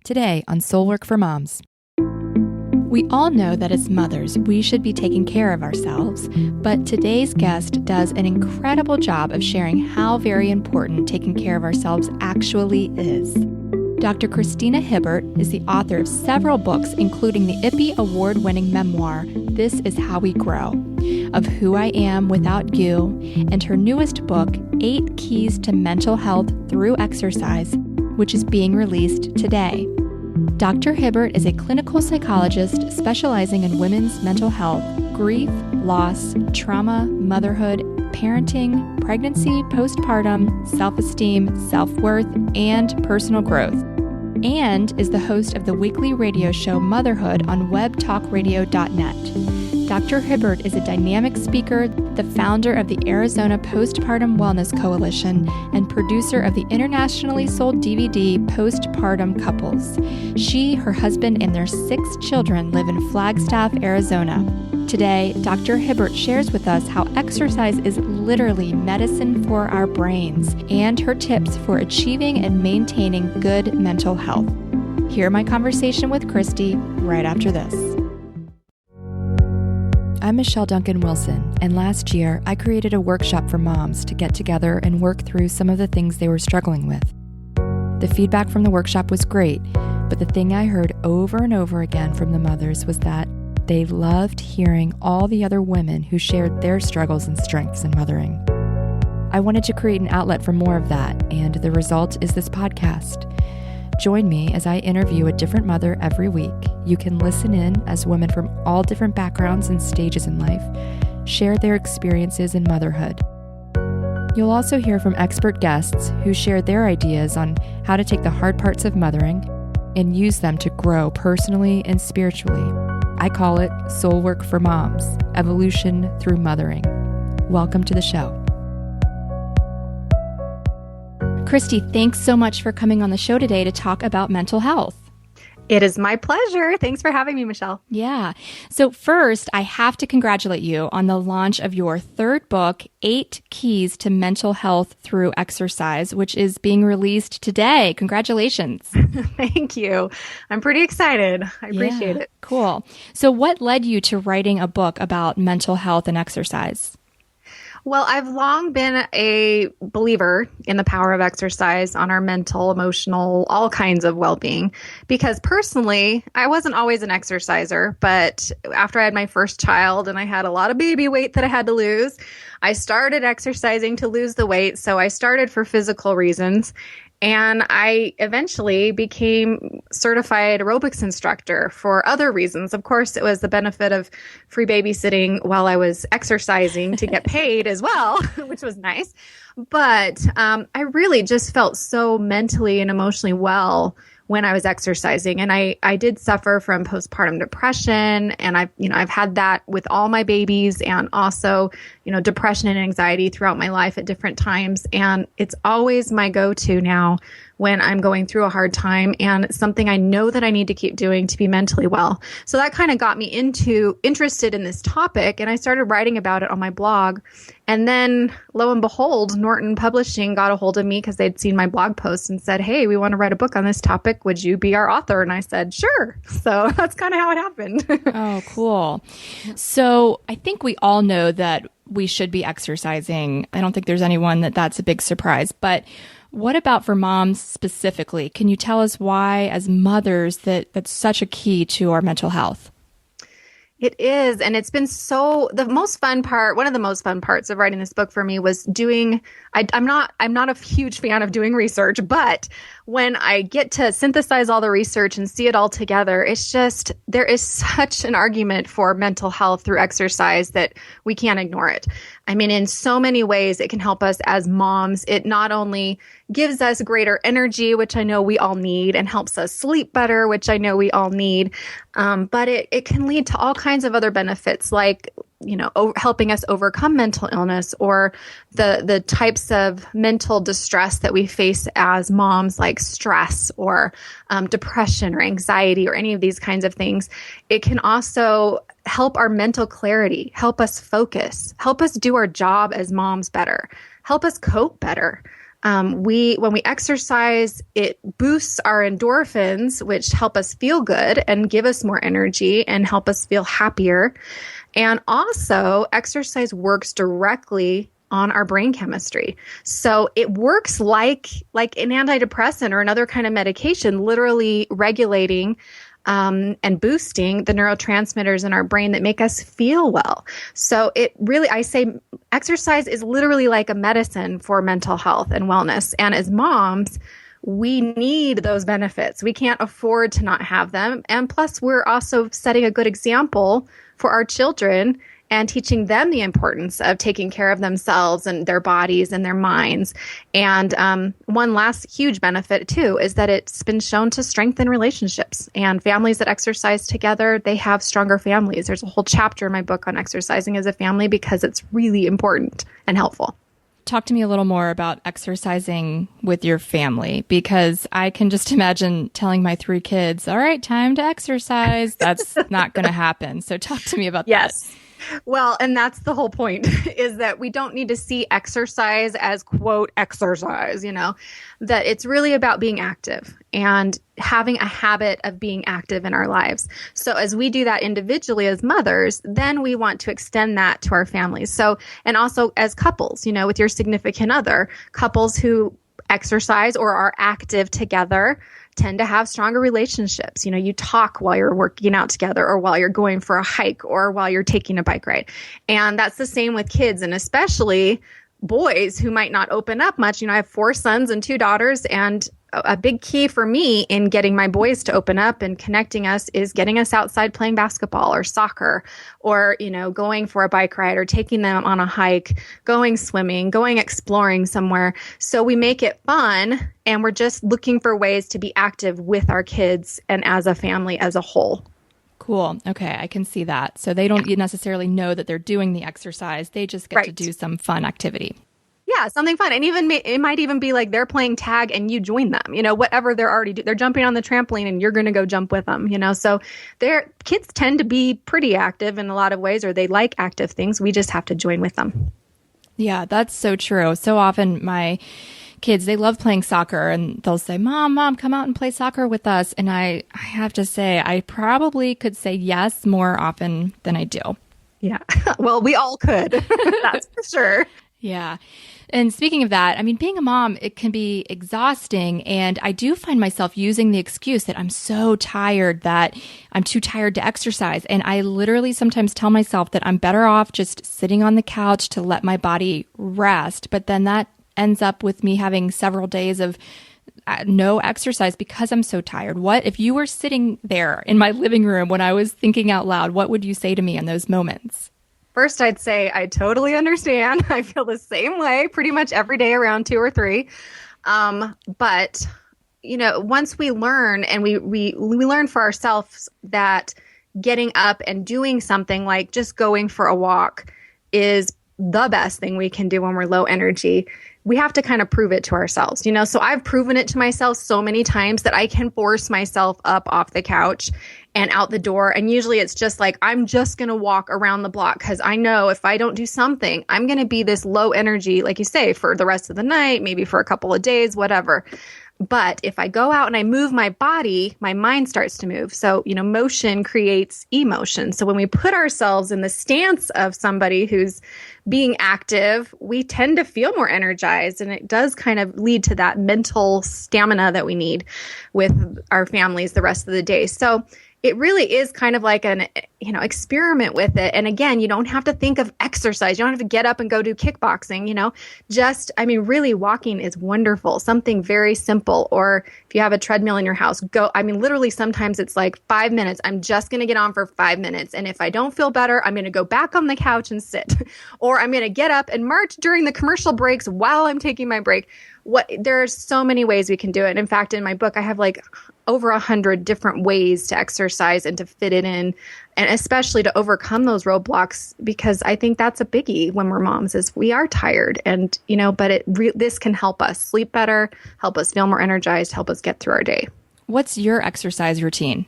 today on Soul Work for Moms. We all know that as mothers, we should be taking care of ourselves, but today's guest does an incredible job of sharing how very important taking care of ourselves actually is. Dr. Christina Hibbert is the author of several books, including the IPPY Award-winning memoir, This Is How We Grow, Of Who I Am Without You, and her newest book, 8 Keys to Mental Health Through Exercise, which is being released today. Dr. Hibbert is a clinical psychologist specializing in women's mental health, grief, loss, trauma, motherhood, parenting, pregnancy, postpartum, self-esteem, self-worth, and personal growth, and is the host of the weekly radio show Motherhood on webtalkradio.net. Dr. Hibbert is a dynamic speaker, the founder of the Arizona Postpartum Wellness Coalition, and producer of the internationally sold DVD Postpartum Couples. She, her husband, and their 6 children live in Flagstaff, Arizona. Today, Dr. Hibbert shares with us how exercise is literally medicine for our brains and her tips for achieving and maintaining good mental health. Hear my conversation with Christi right after this. I'm Michelle Duncan-Wilson, and last year I created a workshop for moms to get together and work through some of the things they were struggling with. The feedback from the workshop was great, but the thing I heard over and over again from the mothers was that they loved hearing all the other women who shared their struggles and strengths in mothering. I wanted to create an outlet for more of that, and the result is this podcast. Join me as I interview a different mother every week. You can listen in as women from all different backgrounds and stages in life share their experiences in motherhood. You'll also hear from expert guests who share their ideas on how to take the hard parts of mothering and use them to grow personally and spiritually. I call it Soul Work for Moms, Evolution Through Mothering. Welcome to the show. Christi, thanks so much for coming on the show today to talk about mental health. It is my pleasure. Thanks for having me, Michelle. Yeah. So first, I have to congratulate you on the launch of your 3rd book, 8 Keys to Mental Health Through Exercise, which is being released today. Congratulations. Thank you. I'm pretty excited. I appreciate it. Cool. So what led you to writing a book about mental health and exercise? Well, I've long been a believer in the power of exercise on our mental, emotional, all kinds of well-being, because personally, I wasn't always an exerciser, but after I had my first child and I had a lot of baby weight that I had to lose, I started exercising to lose the weight. So I started for physical reasons. And I eventually became certified aerobics instructor for other reasons. Of course, it was the benefit of free babysitting while I was exercising to get paid as well, which was nice. But I really just felt so mentally and emotionally well when I was exercising. And I did suffer from postpartum depression, and I've had that with all my babies, and also, depression and anxiety throughout my life at different times. And it's always my go-to now when I'm going through a hard time, and it's something I know that I need to keep doing to be mentally well. So that kind of got me interested in this topic, and I started writing about it on my blog. And then lo and behold, Norton Publishing got a hold of me because they'd seen my blog post and said, "Hey, we want to write a book on this topic. Would you be our author?" And I said, "Sure." So that's kind of how it happened. Oh, cool. So I think we all know that we should be exercising. I don't think there's anyone that's a big surprise, but what about for moms specifically? Can you tell us why, as mothers, that's such a key to our mental health? It is. And it's been one of the most fun parts of writing this book for me was I'm not a huge fan of doing research, but when I get to synthesize all the research and see it all together, it's just, there is such an argument for mental health through exercise that we can't ignore it. I mean, in so many ways, it can help us as moms. It not only gives us greater energy, which I know we all need, and helps us sleep better, which I know we all need, but it can lead to all kinds of other benefits, like helping us overcome mental illness, or the types of mental distress that we face as moms, like stress or depression or anxiety or any of these kinds of things. It can also help our mental clarity, help us focus, help us do our job as moms better, help us cope better. When we exercise, it boosts our endorphins, which help us feel good and give us more energy and help us feel happier. And also, exercise works directly on our brain chemistry. So it works like an antidepressant or another kind of medication, literally regulating and boosting the neurotransmitters in our brain that make us feel well. So I say exercise is literally like a medicine for mental health and wellness. And as moms, we need those benefits. We can't afford to not have them. And plus, we're also setting a good example for our children and teaching them the importance of taking care of themselves and their bodies and their minds. And one last huge benefit, too, is that it's been shown to strengthen relationships. And families that exercise together, they have stronger families. There's a whole chapter in my book on exercising as a family because it's really important and helpful. Talk to me a little more about exercising with your family, because I can just imagine telling my 3 kids, all right, time to exercise. That's not going to happen. So talk to me about that. Yes. Well, and that's the whole point, is that we don't need to see exercise as, quote, exercise, that it's really about being active and having a habit of being active in our lives. So as we do that individually as mothers, then we want to extend that to our families. So, and also as couples, with your significant other, couples who exercise or are active together tend to have stronger relationships. You talk while you're working out together or while you're going for a hike or while you're taking a bike ride. And that's the same with kids, and especially boys who might not open up much. I have 4 sons and 2 daughters, and a big key for me in getting my boys to open up and connecting us is getting us outside playing basketball or soccer or, going for a bike ride or taking them on a hike, going swimming, going exploring somewhere. So we make it fun, and we're just looking for ways to be active with our kids and as a family as a whole. Cool. Okay. I can see that. So they don't necessarily know that they're doing the exercise. They just get to do some fun activity. Yeah, something fun. And even it might even be like they're playing tag and you join them, whatever they're already doing. They're jumping on the trampoline and you're going to go jump with them, So kids tend to be pretty active in a lot of ways, or they like active things. We just have to join with them. Yeah, that's so true. So often my kids, they love playing soccer, and they'll say, Mom, come out and play soccer with us. And I have to say, I probably could say yes more often than I do. Yeah. Well, we all could. That's for sure. Yeah. And speaking of that, being a mom, it can be exhausting. And I do find myself using the excuse that I'm so tired that I'm too tired to exercise. And I literally sometimes tell myself that I'm better off just sitting on the couch to let my body rest. But then that ends up with me having several days of no exercise because I'm so tired. What if you were sitting there in my living room when I was thinking out loud? What would you say to me in those moments? First, I'd say I totally understand. I feel the same way pretty much every day around 2 or 3. But, once we learn and we learn for ourselves that getting up and doing something like just going for a walk is the best thing we can do when we're low energy, we have to kind of prove it to ourselves, So I've proven it to myself so many times that I can force myself up off the couch and out the door. And usually it's just like, I'm just going to walk around the block because I know if I don't do something, I'm going to be this low energy, like you say, for the rest of the night, maybe for a couple of days, whatever. But if I go out and I move my body, my mind starts to move. So, motion creates emotion. So when we put ourselves in the stance of somebody who's being active, we tend to feel more energized. And it does kind of lead to that mental stamina that we need with our families the rest of the day. So it really is kind of like an, experiment with it. And again, you don't have to think of exercise. You don't have to get up and go do kickboxing, really walking is wonderful. Something very simple. Or if you have a treadmill in your house, literally sometimes it's like 5 minutes. I'm just going to get on for 5 minutes. And if I don't feel better, I'm going to go back on the couch and sit, or I'm going to get up and march during the commercial breaks while I'm taking my break. There's so many ways we can do it. In fact, in my book, I have over 100 different ways to exercise and to fit it in, and especially to overcome those roadblocks, because I think that's a biggie when we're moms is we are tired, and but this can help us sleep better, help us feel more energized, help us get through our day. What's your exercise routine?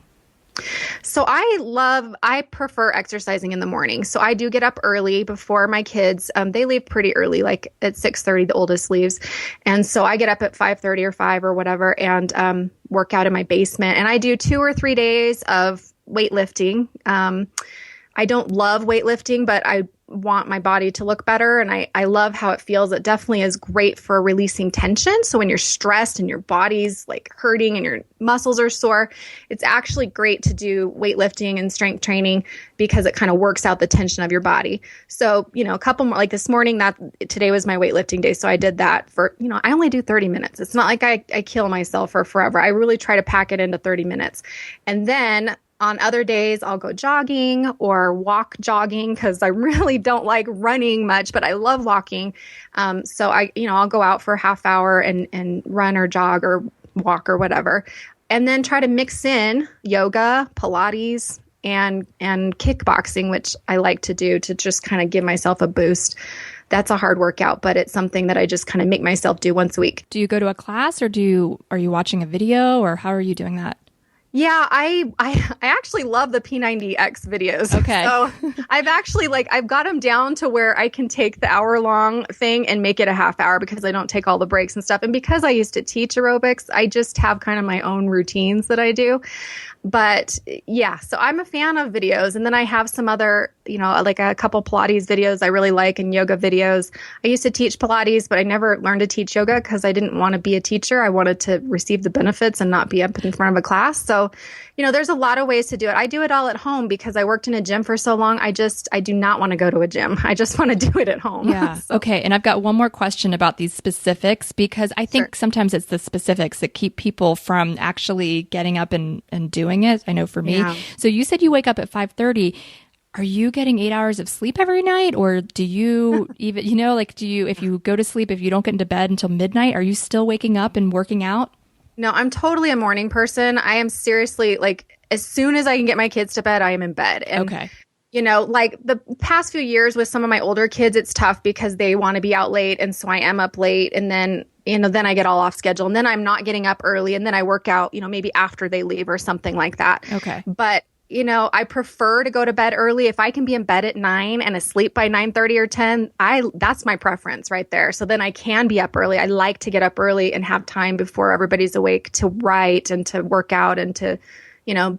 So I prefer exercising in the morning. So I do get up early before my kids. They leave pretty early, like at 6:30, the oldest leaves. And so I get up at 5:30 or 5 or whatever and work out in my basement. And I do 2 or 3 days of weightlifting. I don't love weightlifting, but I want my body to look better. And I love how it feels. It definitely is great for releasing tension. So when you're stressed and your body's like hurting and your muscles are sore, it's actually great to do weightlifting and strength training because it kind of works out the tension of your body. So, a couple more, like this morning, today was my weightlifting day. So I did that for, I only do 30 minutes. It's not like I kill myself for forever. I really try to pack it into 30 minutes. And then on other days, I'll go jogging or walk jogging because I really don't like running much, but I love walking. So I'll go out for a half hour and run or jog or walk or whatever. And then try to mix in yoga, Pilates, and kickboxing, which I like to do to just kind of give myself a boost. That's a hard workout, but it's something that I just kind of make myself do once a week. Do you go to a class or are you watching a video or how are you doing that? Yeah, I actually love the P90X videos. Okay. So I've got them down to where I can take the hour-long thing and make it a half hour because I don't take all the breaks and stuff. And because I used to teach aerobics, I just have kind of my own routines that I do. But yeah, so I'm a fan of videos. And then I have some other, like a couple Pilates videos I really like and yoga videos. I used to teach Pilates, but I never learned to teach yoga because I didn't want to be a teacher. I wanted to receive the benefits and not be up in front of a class. So, there's a lot of ways to do it. I do it all at home because I worked in a gym for so long. I do not want to go to a gym. I just want to do it at home. Yeah. So. Okay. And I've got one more question about these specifics because I think sometimes it's the specifics that keep people from actually getting up and doing it. I know for me. Yeah. So you said you wake up at 5:30. Are you getting 8 hours of sleep every night? Or do you even, if you go to sleep, if you don't get into bed until midnight, are you still waking up and working out? No, I'm totally a morning person. I am seriously as soon as I can get my kids to bed, I am in bed. And, okay. The past few years with some of my older kids, it's tough because they want to be out late. And so I am up late and then, then I get all off schedule and then I'm not getting up early and then I work out, maybe after they leave or something like that. Okay. But I prefer to go to bed early. If I can be in bed at 9 and asleep by 9:30 or 10, that's my preference right there. So then I can be up early. I like to get up early and have time before everybody's awake to write and to work out and to,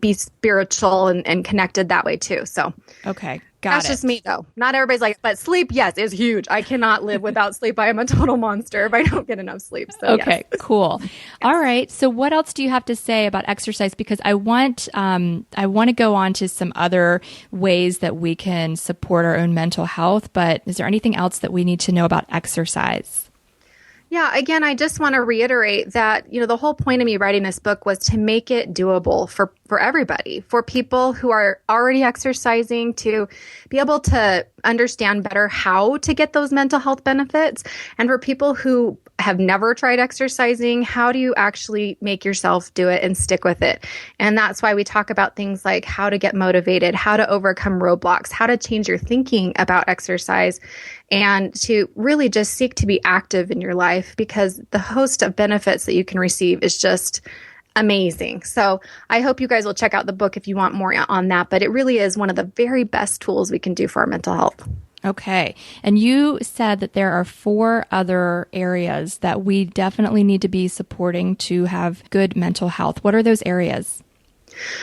be spiritual and connected that way too. So, okay. That's just me though. Not everybody's like, but sleep, yes, is huge. I cannot live without sleep. I am a total monster if I don't get enough sleep. So okay, yes. Cool. Yes. All right. So what else do you have to say about exercise? Because I want to go on to some other ways that we can support our own mental health, but is there anything else that we need to know about exercise? Yeah, again, I just want to reiterate that, the whole point of me writing this book was to make it doable for everybody, for people who are already exercising to be able to understand better how to get those mental health benefits. And for people who have never tried exercising, how do you actually make yourself do it and stick with it? And that's why we talk about things like how to get motivated, how to overcome roadblocks, how to change your thinking about exercise, and to really just seek to be active in your life because the host of benefits that you can receive is just amazing. So I hope you guys will check out the book if you want more on that, but it really is one of the very best tools we can do for our mental health. Okay. And you said that there are 4 other areas that we definitely need to be supporting to have good mental health. What are those areas?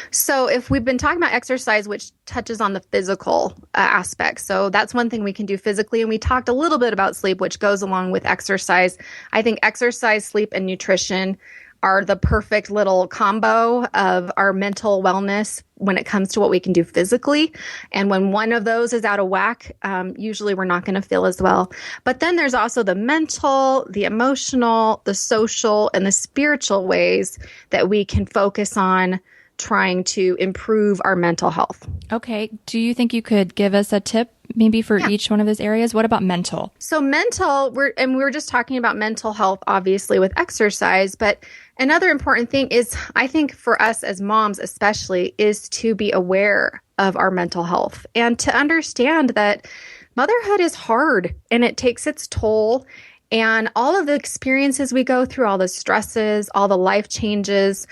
So if we've been talking about exercise, which touches on the physical aspect, so that's one thing we can do physically. And we talked a little bit about sleep, which goes along with exercise. I think exercise, sleep, and nutrition are the perfect little combo of our mental wellness when it comes to what we can do physically. And when one of those is out of whack, usually we're not going to feel as well. But then there's also the mental, the emotional, the social, and the spiritual ways that we can focus on trying to improve our mental health. Okay. Do you think you could give us a tip maybe for each one of those areas? What about mental? So mental, we were just talking about mental health, obviously, with exercise. But another important thing is, I think for us as moms especially, is to be aware of our mental health and to understand that motherhood is hard and it takes its toll. And all of the experiences we go through, all the stresses, all the life changes,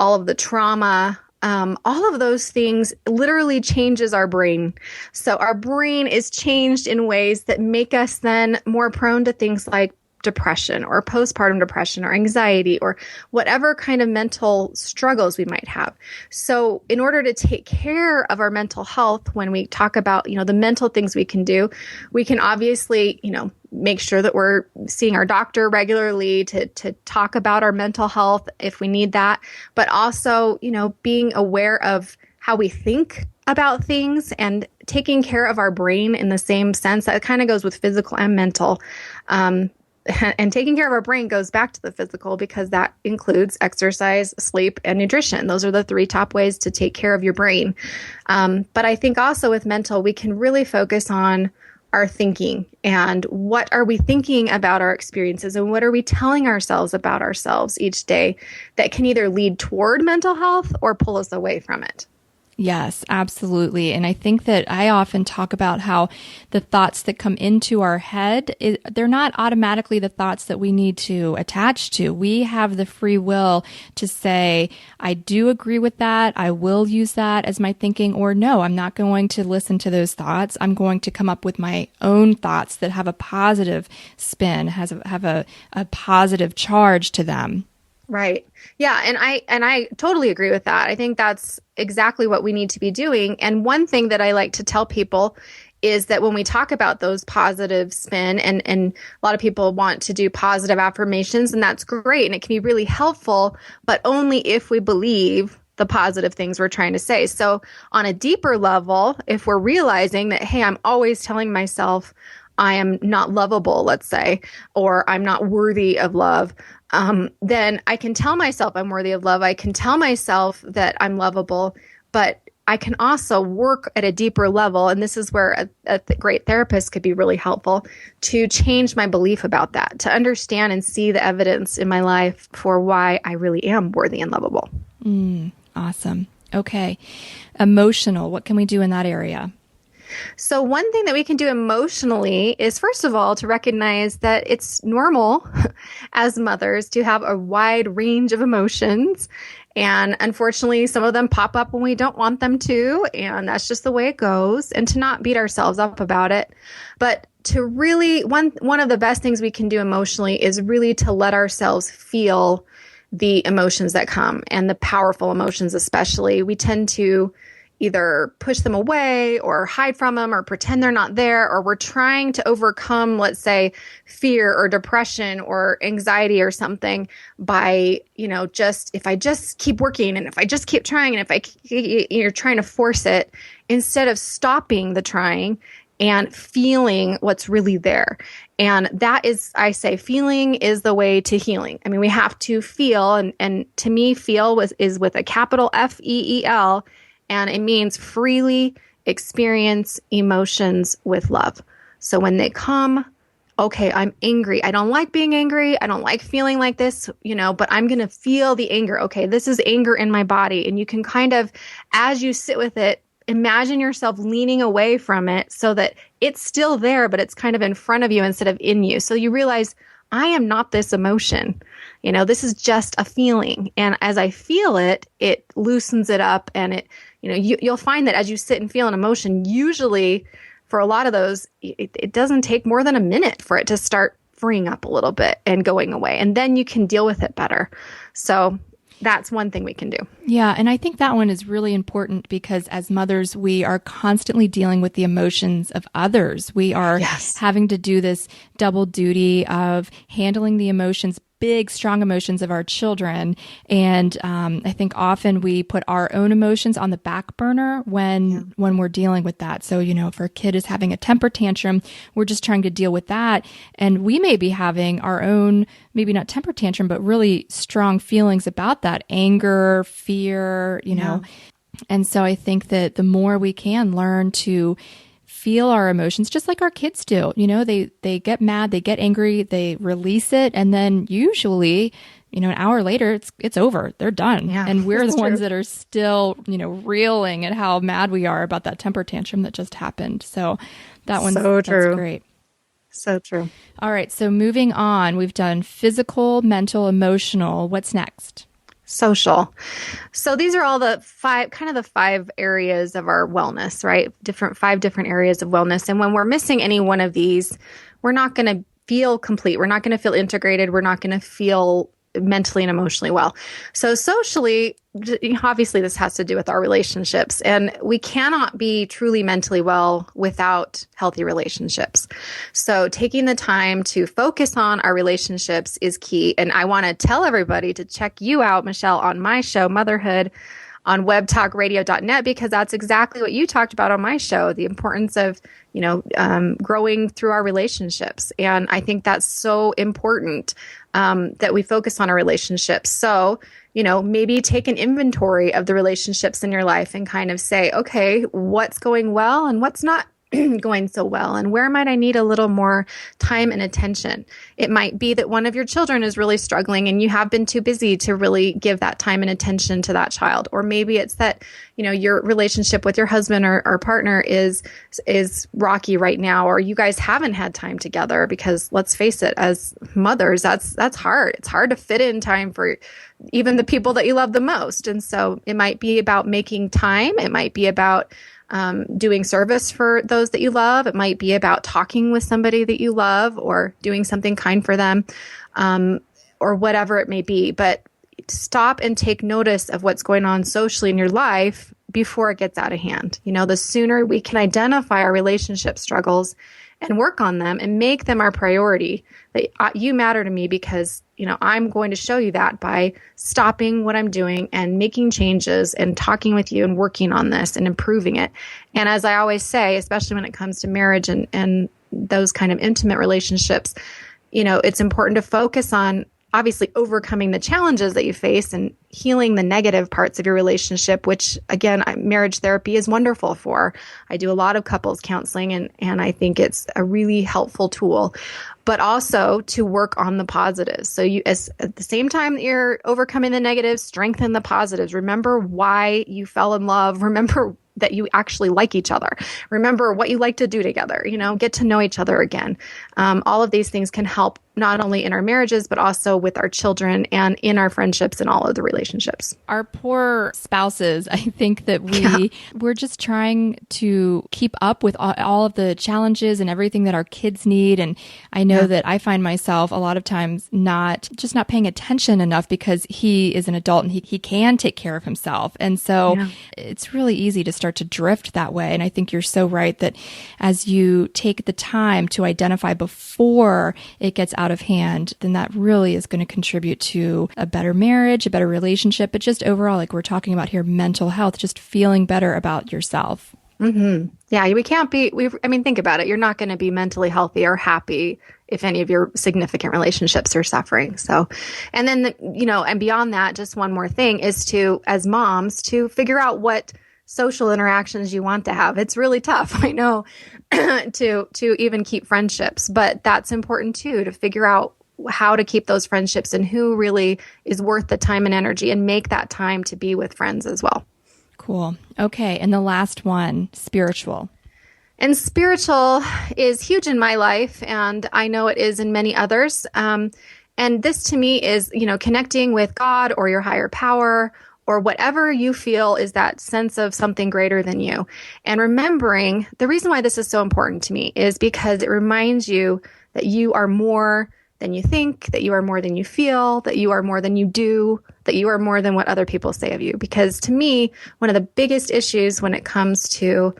all of the trauma, all of those things literally changes our brain. So our brain is changed in ways that make us then more prone to things like depression or postpartum depression or anxiety or whatever kind of mental struggles we might have. So in order to take care of our mental health, when we talk about, the mental things we can do, we can obviously, make sure that we're seeing our doctor regularly to talk about our mental health if we need that, but also, being aware of how we think about things and taking care of our brain in the same sense. That kind of goes with physical and mental. And taking care of our brain goes back to the physical because that includes exercise, sleep, and nutrition. Those are the 3 top ways to take care of your brain. But I think also with mental, we can really focus on our thinking and what are we thinking about our experiences and what are we telling ourselves about ourselves each day that can either lead toward mental health or pull us away from it. Yes, absolutely. And I think that I often talk about how the thoughts that come into our head, they're not automatically the thoughts that we need to attach to. We have the free will to say, I do agree with that. I will use that as my thinking, or no, I'm not going to listen to those thoughts. I'm going to come up with my own thoughts that have a positive spin, have a positive charge to them. Right. Yeah. And I totally agree with that. I think that's exactly what we need to be doing. And one thing that I like to tell people is that when we talk about those positive spin and a lot of people want to do positive affirmations, and that's great. And it can be really helpful, but only if we believe the positive things we're trying to say. So on a deeper level, if we're realizing that, hey, I'm always telling myself I am not lovable, let's say, or I'm not worthy of love, then I can tell myself I'm worthy of love. I can tell myself that I'm lovable, but I can also work at a deeper level. And this is where a great therapist could be really helpful to change my belief about that, to understand and see the evidence in my life for why I really am worthy and lovable. Awesome. Okay. Emotional. What can we do in that area? So one thing that we can do emotionally is, first of all, to recognize that it's normal as mothers to have a wide range of emotions. And unfortunately, some of them pop up when we don't want them to. And that's just the way it goes. And to not beat ourselves up about it. But to really, one of the best things we can do emotionally is really to let ourselves feel the emotions that come, and the powerful emotions especially. We tend to either push them away or hide from them or pretend they're not there, or we're trying to overcome, let's say, fear or depression or anxiety or something by, if I just keep working and if I just keep trying and you're trying to force it instead of stopping the trying and feeling what's really there. And that is, I say, feeling is the way to healing. I mean, we have to feel, and to me, feel is with a capital F-E-E-L, and it means freely experience emotions with love. So when they come, okay, I'm angry. I don't like being angry. I don't like feeling like this, but I'm going to feel the anger. Okay, this is anger in my body. And you can kind of, as you sit with it, imagine yourself leaning away from it so that it's still there, but it's kind of in front of you instead of in you. So you realize, I am not this emotion. This is just a feeling. And as I feel it, it loosens it up, and it, you'll find that as you sit and feel an emotion, usually for a lot of those, it doesn't take more than a minute for it to start freeing up a little bit and going away. And then you can deal with it better. So that's one thing we can do. Yeah. And I think that one is really important because as mothers, we are constantly dealing with the emotions of others. We are having to do this double duty of handling the emotions, big, strong emotions of our children. And I think often we put our own emotions on the back burner when we're dealing with that. So, if our kid is having a temper tantrum, we're just trying to deal with that. And we may be having our own, maybe not temper tantrum, but really strong feelings about that, anger, fear, And so I think that the more we can learn to feel our emotions just like our kids do. They get mad, they get angry, they release it, and then usually, an hour later, it's over. They're done. Yeah, and we're the ones that are still, reeling at how mad we are about that temper tantrum that just happened. So that one's so true. That's great. So true. All right. So moving on, we've done physical, mental, emotional. What's next? Social. So these are all the five areas of our wellness, right? Five different areas of wellness. And when we're missing any one of these, we're not going to feel complete. We're not going to feel integrated. We're not going to feel mentally and emotionally well. So socially, obviously this has to do with our relationships, and we cannot be truly mentally well without healthy relationships. So taking the time to focus on our relationships is key. And I want to tell everybody to check you out, Michelle, on my show, Motherhood, on webtalkradio.net, because that's exactly what you talked about on my show, the importance of, growing through our relationships. And I think that's so important, that we focus on our relationships. So, maybe take an inventory of the relationships in your life and kind of say, okay, what's going well and what's not going so well, and where might I need a little more time and attention? It might be that one of your children is really struggling and you have been too busy to really give that time and attention to that child. Or maybe it's that, your relationship with your husband or partner is rocky right now, or you guys haven't had time together, because let's face it, as mothers, that's hard. It's hard to fit in time for even the people that you love the most. And so it might be about making time. It might be about doing service for those that you love. It might be about talking with somebody that you love, or doing something kind for them, or whatever it may be. But stop and take notice of what's going on socially in your life before it gets out of hand. The sooner we can identify our relationship struggles and work on them and make them our priority, that you matter to me, because, I'm going to show you that by stopping what I'm doing and making changes and talking with you and working on this and improving it. And as I always say, especially when it comes to marriage and those kind of intimate relationships, it's important to focus on obviously overcoming the challenges that you face and healing the negative parts of your relationship, which again, marriage therapy is wonderful for. I do a lot of couples counseling, and I think it's a really helpful tool, but also to work on the positives. So at the same time that you're overcoming the negatives, strengthen the positives. Remember why you fell in love. Remember that you actually like each other. Remember what you like to do together, get to know each other again. All of these things can help not only in our marriages, but also with our children and in our friendships and all of the relationships. Our poor spouses, I think that we're just trying to keep up with all of the challenges and everything that our kids need. And I know that I find myself a lot of times not paying attention enough, because he is an adult and he can take care of himself. And so it's really easy to start to drift that way. And I think you're so right that as you take the time to identify before it gets out of hand, then that really is going to contribute to a better marriage, a better relationship, but just overall, like we're talking about here, mental health, just feeling better about yourself. Mm-hmm. Yeah, we can't be, think about it. You're not going to be mentally healthy or happy if any of your significant relationships are suffering. So, and then, and beyond that, just one more thing is to, as moms, to figure out what social interactions you want to have. It's really tough, I know, to even keep friendships, but that's important too, to figure out how to keep those friendships and who really is worth the time and energy, and make that time to be with friends as well. Cool. Okay. And the last one, spiritual. And spiritual is huge in my life, and I know it is in many others. And this to me is, connecting with God or your higher power, or whatever you feel is that sense of something greater than you. And remembering, the reason why this is so important to me is because it reminds you that you are more than you think, that you are more than you feel, that you are more than you do, that you are more than what other people say of you. Because to me, one of the biggest issues when it comes to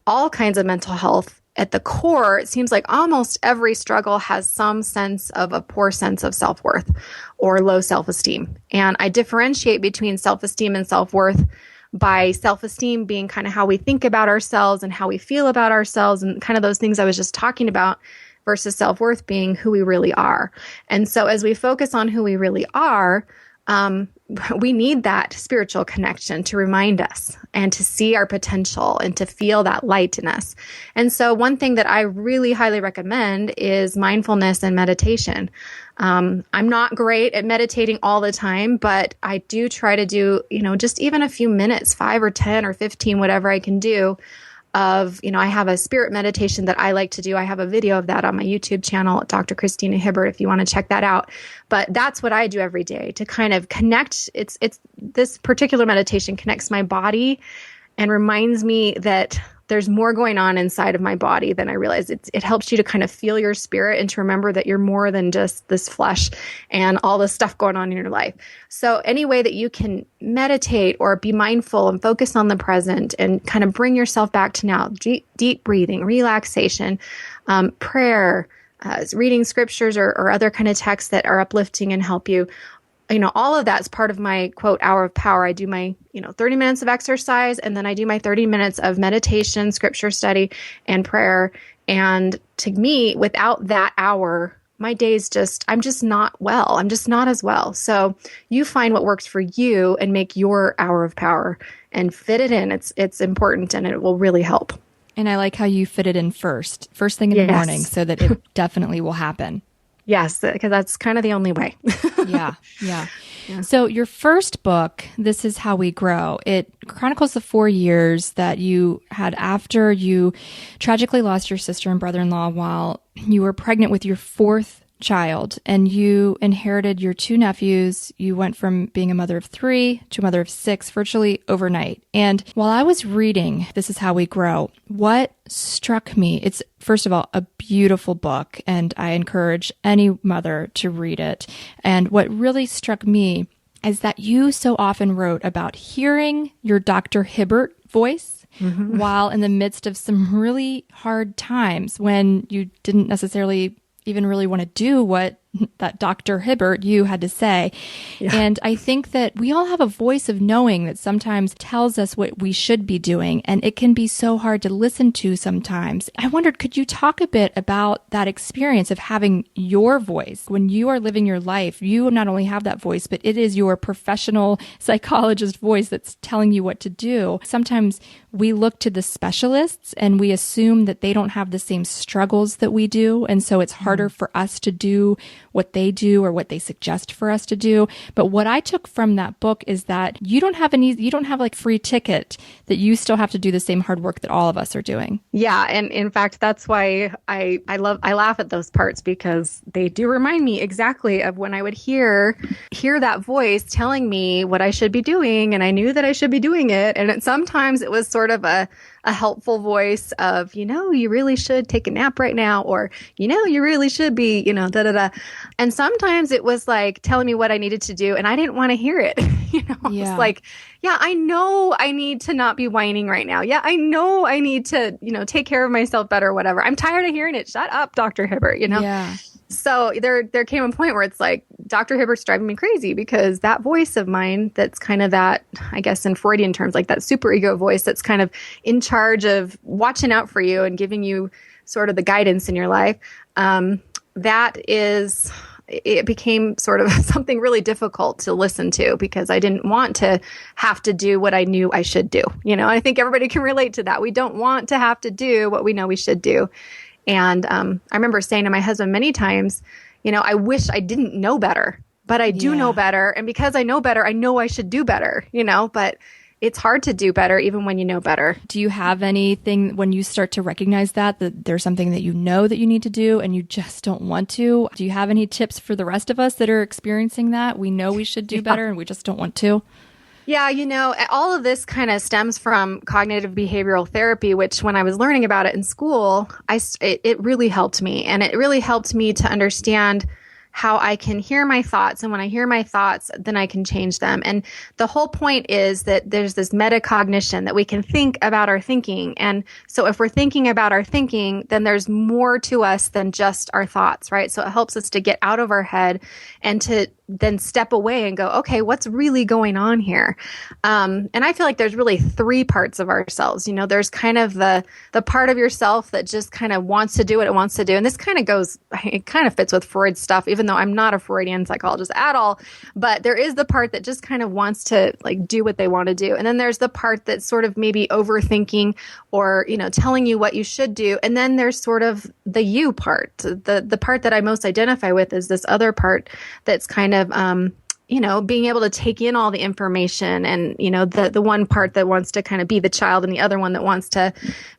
all kinds of mental health, at the core, it seems like almost every struggle has some sense of a poor sense of self-worth or low self-esteem. And I differentiate between self-esteem and self-worth by self-esteem being kind of how we think about ourselves and how we feel about ourselves and kind of those things I was just talking about, versus self-worth being who we really are. And so as we focus on who we really are, we need that spiritual connection to remind us and to see our potential and to feel that light in us. And so one thing that I really highly recommend is mindfulness and meditation. I'm not great at meditating all the time, but I do try to do, just even a few minutes, 5 or 10 or 15, whatever I can do, of, I have a spirit meditation that I like to do. I have a video of that on my YouTube channel, Dr. Christina Hibbert, if you want to check that out. But that's what I do every day to kind of connect. It's this particular meditation connects my body and reminds me that there's more going on inside of my body than I realize. It helps you to kind of feel your spirit and to remember that you're more than just this flesh and all the stuff going on in your life. So any way that you can meditate or be mindful and focus on the present and kind of bring yourself back to now, deep breathing, relaxation, prayer, reading scriptures or other kind of texts that are uplifting and help you. All of that's part of my, quote, hour of power. I do my, 30 minutes of exercise, and then I do my 30 minutes of meditation, scripture study, and prayer. And to me, without that hour, my day's I'm just not well. I'm just not as well. So you find what works for you and make your hour of power and fit it in. It's important, and it will really help. And I like how you fit it in first thing in the morning, so that it definitely will happen. Yes, because that's kind of the only way. Yeah. So your first book, This Is How We Grow, it chronicles the 4 years that you had after you tragically lost your sister and brother-in-law while you were pregnant with your fourth child, and you inherited your 2 nephews. You went from being a mother of 3 to a mother of 6 virtually overnight. And while I was reading This Is How We Grow, what struck me, it's first of all a beautiful book, and I encourage any mother to read it. And what really struck me is that you so often wrote about hearing your Dr. Hibbert voice while in the midst of some really hard times when you didn't necessarily even really want to do what that Dr. Hibbert you had to say. Yeah. And I think that we all have a voice of knowing that sometimes tells us what we should be doing, and it can be so hard to listen to sometimes. I wondered, could you talk a bit about that experience of having your voice? When you are living your life, you not only have that voice, but it is your professional psychologist voice that's telling you what to do. Sometimes we look to the specialists and we assume that they don't have the same struggles that we do, and so it's harder for us to do what they do or what they suggest for us to do. But what I took from that book is that you don't have like free ticket, that you still have to do the same hard work that all of us are doing. Yeah. And in fact, that's why I laugh at those parts, because they do remind me exactly of when I would hear that voice telling me what I should be doing. And I knew that I should be doing it. And sometimes it was sort of a helpful voice of, you really should take a nap right now, or, you really should be, And sometimes it was like telling me what I needed to do, and I didn't want to hear it. It's like, yeah, I know I need to not be whining right now. Yeah, I know I need to, take care of myself better, whatever. I'm tired of hearing it. Shut up, Dr. Hibbert, Yeah. So there came a point where it's like, Dr. Hibbert's driving me crazy, because that voice of mine that's kind of that, I guess in Freudian terms, like that superego voice that's kind of in charge of watching out for you and giving you sort of the guidance in your life, it became sort of something really difficult to listen to, because I didn't want to have to do what I knew I should do. I think everybody can relate to that. We don't want to have to do what we know we should do. And I remember saying to my husband many times, I wish I didn't know better, but I do know better. And because I know better, I know I should do better, but it's hard to do better even when you know better. Do you have anything when you start to recognize that there's something that you know that you need to do and you just don't want to? Do you have any tips for the rest of us that are experiencing that? We know we should do better and we just don't want to. Yeah, all of this kind of stems from cognitive behavioral therapy, which when I was learning about it in school, it really helped me. And it really helped me to understand how I can hear my thoughts. And when I hear my thoughts, then I can change them. And the whole point is that there's this metacognition, that we can think about our thinking. And so if we're thinking about our thinking, then there's more to us than just our thoughts, right? So it helps us to get out of our head and to then step away and go, okay, what's really going on here? And I feel like there's really 3 parts of ourselves. There's kind of the part of yourself that just kind of wants to do what it wants to do. And this kind of fits with Freud's stuff, even though I'm not a Freudian psychologist at all. But there is the part that just kind of wants to like do what they want to do. And then there's the part that's sort of maybe overthinking or, telling you what you should do. And then there's sort of the you part. The part that I most identify with is this other part that's kind of being able to take in all the information and, the one part that wants to kind of be the child and the other one that wants to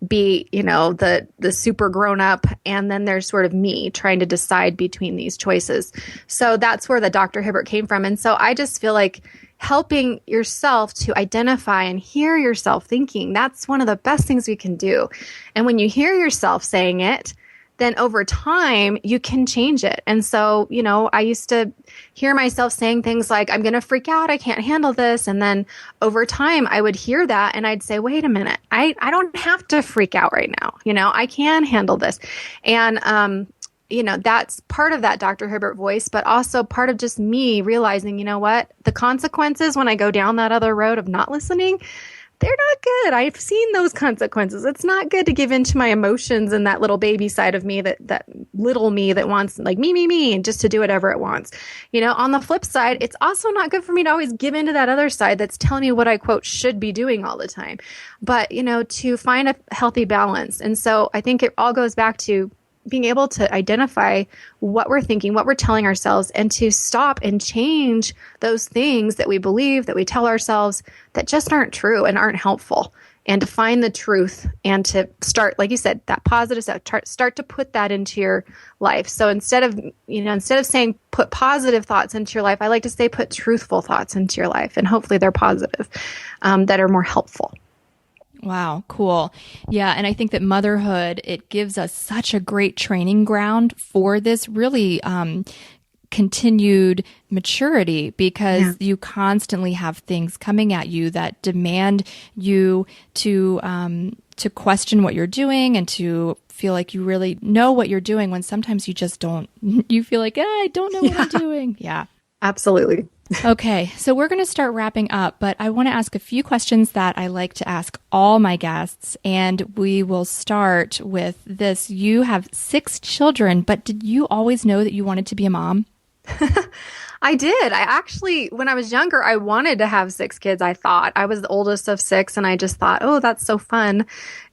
be, the super grown up. And then there's sort of me trying to decide between these choices. So that's where the Dr. Hibbert came from. And so I just feel like helping yourself to identify and hear yourself thinking, that's one of the best things we can do. And when you hear yourself saying it, then over time you can change it. And so, I used to hear myself saying things like, I'm going to freak out. I can't handle this. And then over time I would hear that and I'd say, wait a minute, I don't have to freak out right now. I can handle this. And, that's part of that Dr. Hibbert voice, but also part of just me realizing, what, the consequences when I go down that other road of not listening, they're not good. I've seen those consequences. It's not good to give in to my emotions and that little baby side of me, that little me that wants like me, and just to do whatever it wants. On the flip side, it's also not good for me to always give in to that other side that's telling me what I, quote, should be doing all the time. But, to find a healthy balance. And so I think it all goes back to being able to identify what we're thinking, what we're telling ourselves, and to stop and change those things that we believe, that we tell ourselves that just aren't true and aren't helpful, and to find the truth and to start, like you said, that positive stuff, start to put that into your life. So instead of saying put positive thoughts into your life, I like to say put truthful thoughts into your life, and hopefully they're positive, that are more helpful. Wow, cool. Yeah, and I think that motherhood, it gives us such a great training ground for this really continued maturity, because you constantly have things coming at you that demand you to question what you're doing and to feel like you really know what you're doing, when sometimes you just don't. You feel like, I don't know what I'm doing. Yeah. Absolutely. Okay, so we're going to start wrapping up, but I want to ask a few questions that I like to ask all my guests, and we will start with this. You have 6 children, but did you always know that you wanted to be a mom? I did. I actually, when I was younger, I wanted to have 6 kids. I thought I was the oldest of 6, and I just thought, oh, that's so fun.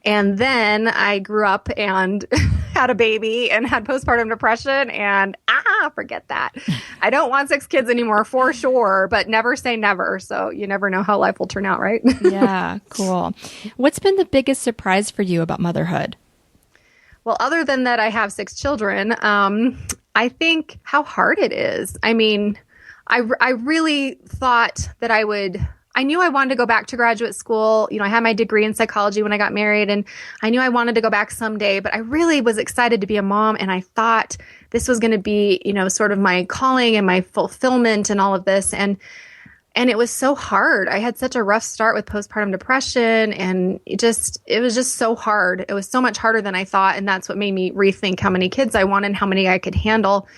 And then I grew up and had a baby and had postpartum depression, and forget that. I don't want 6 kids anymore for sure, but never say never. So you never know how life will turn out, right? Yeah, cool. What's been the biggest surprise for you about motherhood? Well, other than that, I have 6 children. I think how hard it is. I mean, I really thought that I knew I wanted to go back to graduate school. I had my degree in psychology when I got married, and I knew I wanted to go back someday, but I really was excited to be a mom. And I thought this was going to be, sort of my calling and my fulfillment and all of this. And it was so hard. I had such a rough start with postpartum depression, and it was just so hard. It was so much harder than I thought. And that's what made me rethink how many kids I wanted and how many I could handle.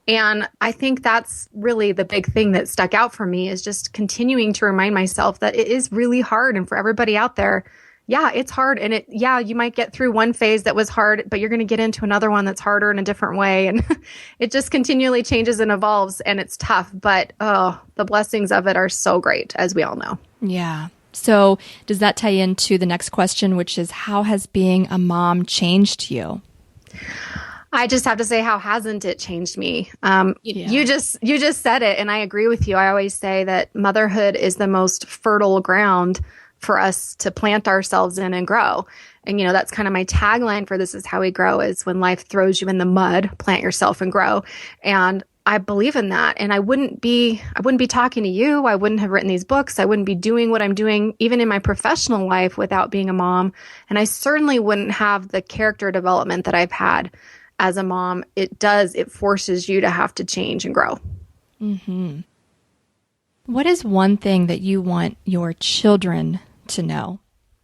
And I think that's really the big thing that stuck out for me, is just continuing to remind myself that it is really hard. And for everybody out there, yeah, it's hard. And you might get through one phase that was hard, but you're going to get into another one that's harder in a different way. And it just continually changes and evolves, and it's tough. But the blessings of it are so great, as we all know. Yeah. So does that tie into the next question, which is, how has being a mom changed you? I just have to say, how hasn't it changed me? You just said it, and I agree with you. I always say that motherhood is the most fertile ground for us to plant ourselves in and grow. And, that's kind of my tagline for This Is How We Grow, is when life throws you in the mud, plant yourself and grow. And I believe in that. And I wouldn't be talking to you. I wouldn't have written these books. I wouldn't be doing what I'm doing, even in my professional life, without being a mom. And I certainly wouldn't have the character development that I've had as a mom. It forces you to have to change and grow. Mm-hmm. What is one thing that you want your children to know?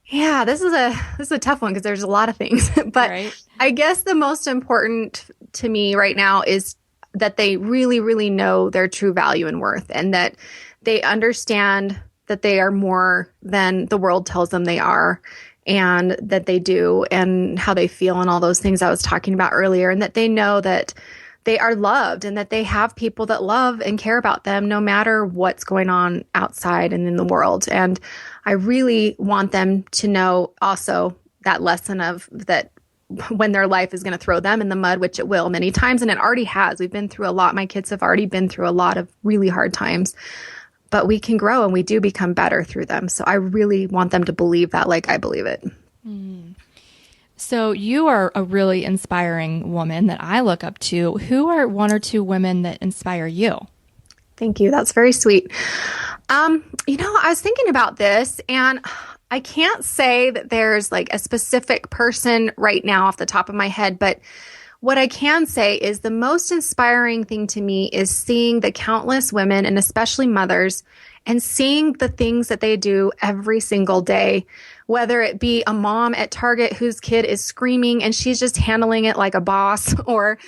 Yeah, this is a tough one, because there's a lot of things. But right. I guess the most important to me right now is that they really, really know their true value and worth, and that they understand that they are more than the world tells them they are, and that they do, and how they feel, and all those things I was talking about earlier, and that they know that they are loved, and that they have people that love and care about them no matter what's going on outside and in the world. And I really want them to know also that lesson of that when their life is going to throw them in the mud, which it will many times. And it already has. We've been through a lot. My kids have already been through a lot of really hard times, but we can grow and we do become better through them. So I really want them to believe that like I believe it. So you are a really inspiring woman that I look up to. Who are one or two women that inspire you? Thank you. That's very sweet. I was thinking about this, and I can't say that there's like a specific person right now off the top of my head, but what I can say is the most inspiring thing to me is seeing the countless women, and especially mothers, and seeing the things that they do every single day, whether it be a mom at Target whose kid is screaming and she's just handling it like a boss, or,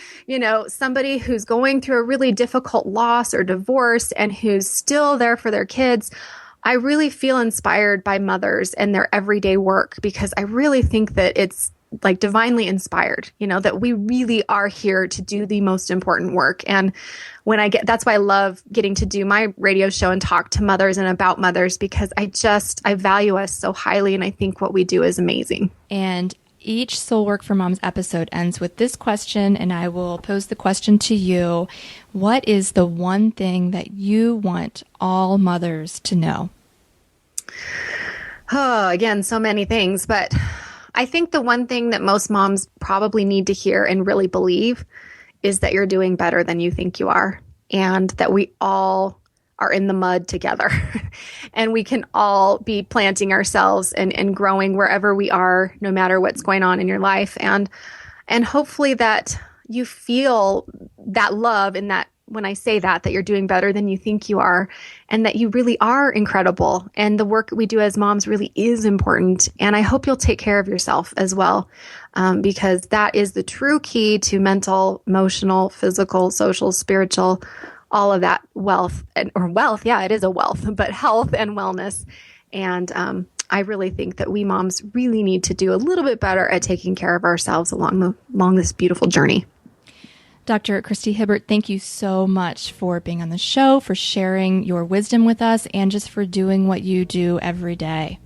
somebody who's going through a really difficult loss or divorce and who's still there for their kids. I really feel inspired by mothers and their everyday work, because I really think that it's like divinely inspired, that we really are here to do the most important work. And that's why I love getting to do my radio show and talk to mothers and about mothers, because I value us so highly. And I think what we do is amazing. And each Soul Work for Moms episode ends with this question, and I will pose the question to you. What is the one thing that you want all mothers to know? Oh, again, so many things, but I think the one thing that most moms probably need to hear and really believe is that you're doing better than you think you are, and that we all are in the mud together and we can all be planting ourselves and growing wherever we are, no matter what's going on in your life. And hopefully that you feel that love, and that when I say that you're doing better than you think you are, and that you really are incredible. And the work we do as moms really is important. And I hope you'll take care of yourself as well, because that is the true key to mental, emotional, physical, social, spiritual, all of that wealth. Yeah, it is a wealth, but health and wellness. And I really think that we moms really need to do a little bit better at taking care of ourselves along this beautiful journey. Dr. Christi Hibbert, thank you so much for being on the show, for sharing your wisdom with us, and just for doing what you do every day.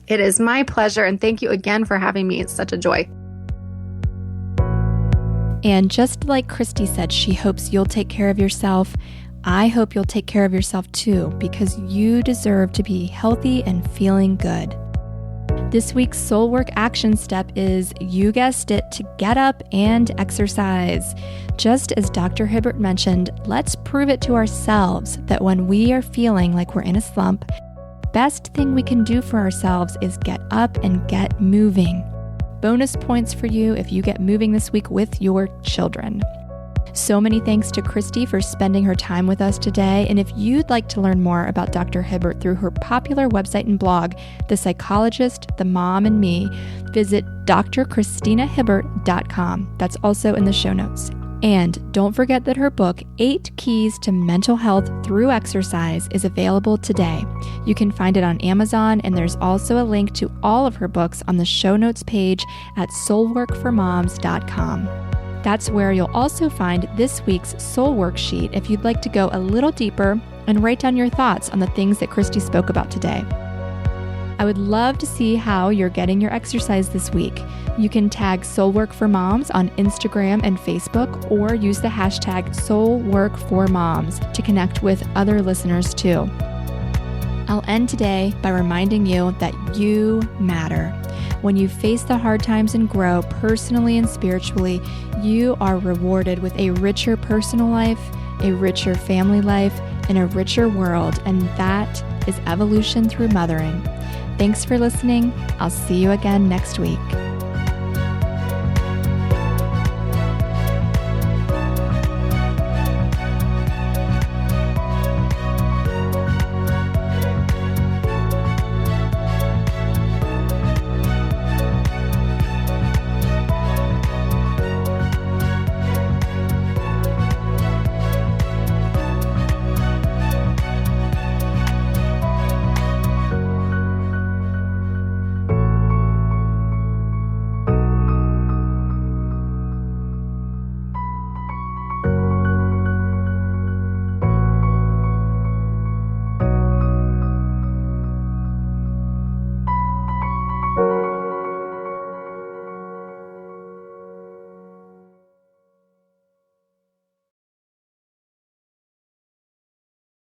It is my pleasure, and thank you again for having me. It's such a joy. And just like Christi said, she hopes you'll take care of yourself. I hope you'll take care of yourself too, because you deserve to be healthy and feeling good. This week's Soul Work action step is, you guessed it, to get up and exercise. Just as Dr. Hibbert mentioned, let's prove it to ourselves that when we are feeling like we're in a slump, best thing we can do for ourselves is get up and get moving. Bonus points for you if you get moving this week with your children. So many thanks to Christi for spending her time with us today. And if you'd like to learn more about Dr. Hibbert through her popular website and blog, The Psychologist, The Mom and Me, visit drchristinahibbert.com. That's also in the show notes. And don't forget that her book, 8 Keys to Mental Health Through Exercise, is available today. You can find it on Amazon, and there's also a link to all of her books on the show notes page at soulworkformoms.com. That's where you'll also find this week's Soul Worksheet if you'd like to go a little deeper and write down your thoughts on the things that Christi spoke about today. I would love to see how you're getting your exercise this week. You can tag Soul Work for Moms on Instagram and Facebook, or use the hashtag SoulWorkForMoms to connect with other listeners too. I'll end today by reminding you that you matter. When you face the hard times and grow personally and spiritually, you are rewarded with a richer personal life, a richer family life, and a richer world, and that is evolution through mothering. Thanks for listening. I'll see you again next week.